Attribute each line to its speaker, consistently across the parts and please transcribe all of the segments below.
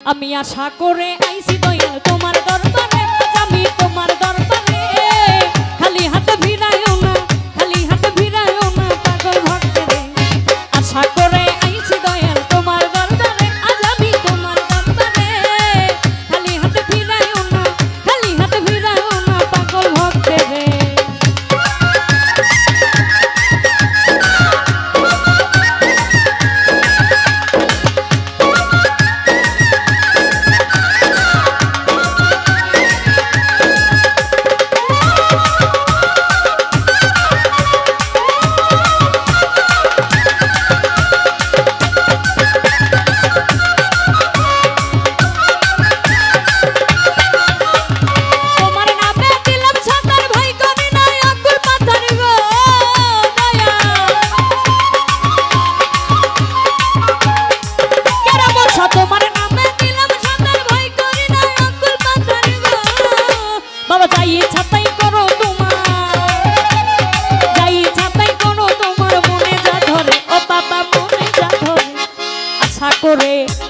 Speaker 1: আমি আশা করে আইছি দয়াল তোমার দরবারে, আমি তোমার দরবারে। খালি হাতে ভিড়ায়ও না, খালি হাতে ভিড়ায়ও না পাগল ভক্তরে। আশা করে আইছি দয়াল তোমার দরবারে, আজ আমি তোমার দরবারে। খালি হাতে ভিড়ায়ও না, খালি হাতে ভিড়ায়ও না পাগল ভক্তরে।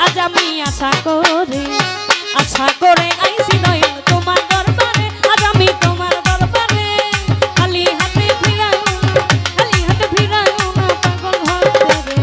Speaker 1: আজ আমি আশা করে, আশা করে আইছি দয়াল তোমার দরবারে, আজ আমি তোমার দরবারে। খালি হাতে ফিরাও না, খালি হাতে ফিরাও না পাগল ভক্তরে।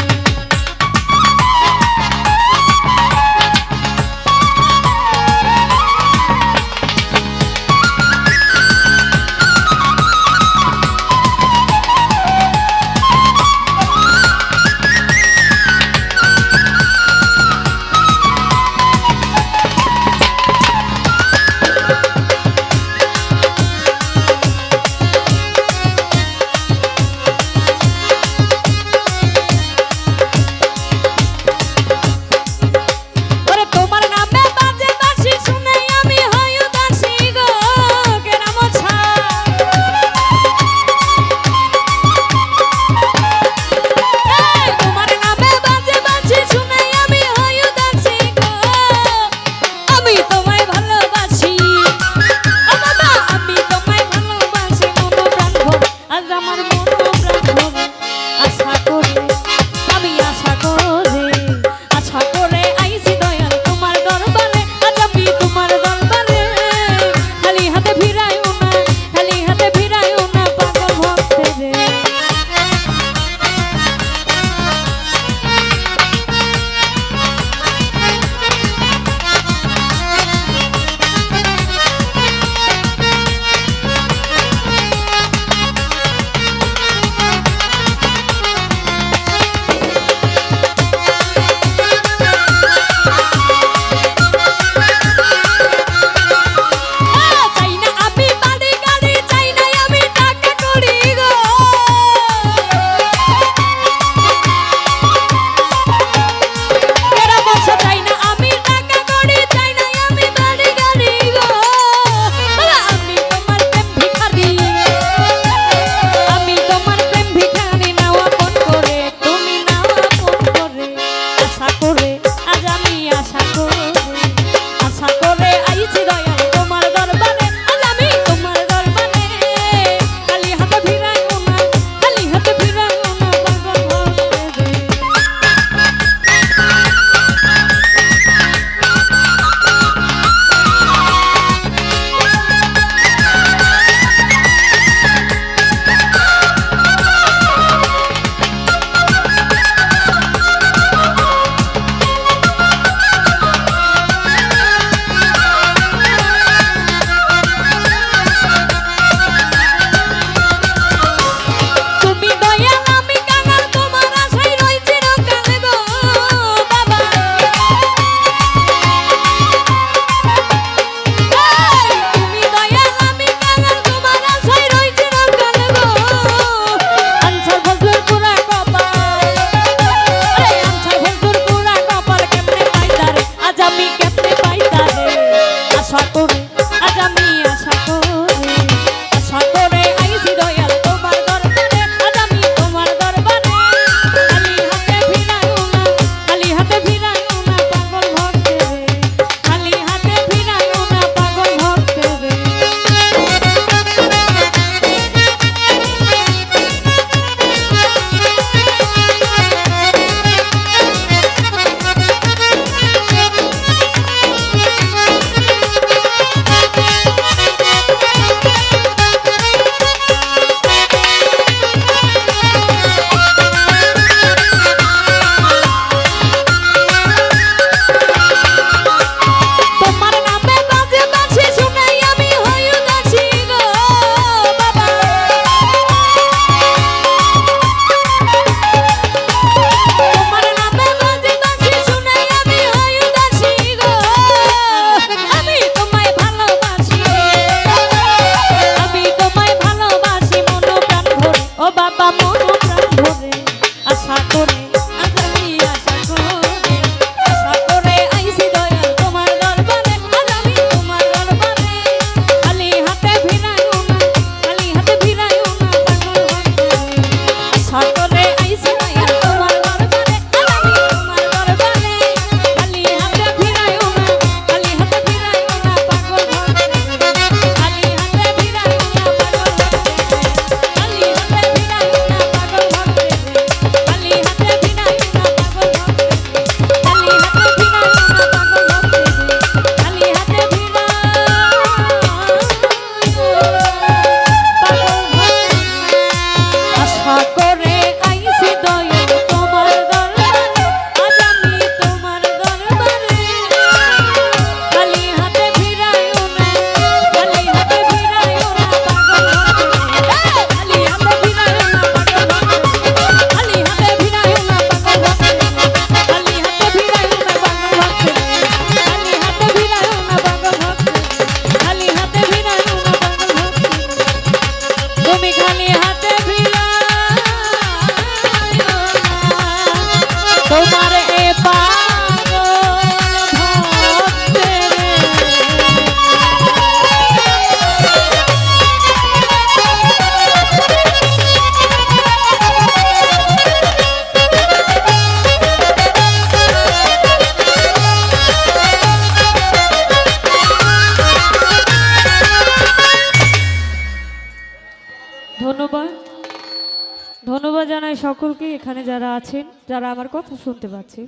Speaker 1: আপনাদের সকলকে এখানে যারা আছেন, যারা আমার কথা শুনতে পাচ্ছেন,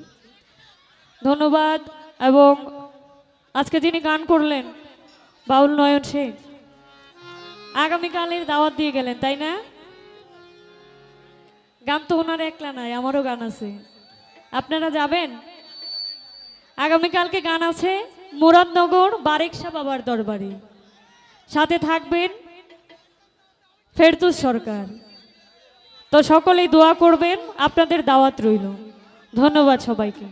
Speaker 1: ধন্যবাদ। এবং আজকে যিনি গান করলেন বাউল নয়ন শেখ, আগামীকালের দাওয়াত দিয়ে গেলেন, তাই না? গান তো ওনার একলা নাই, আমারও গান আছে। আপনারা যাবেন? আগামীকালকে গান আছে মুরাদনগর বারেক শাহ বাবার দরবারে, সাথে থাকবেন ফেরদৌস সরকার। তো সকলেই দোয়া করবেন, আপনাদের দাওয়াত রইল। ধন্যবাদ সবাইকে।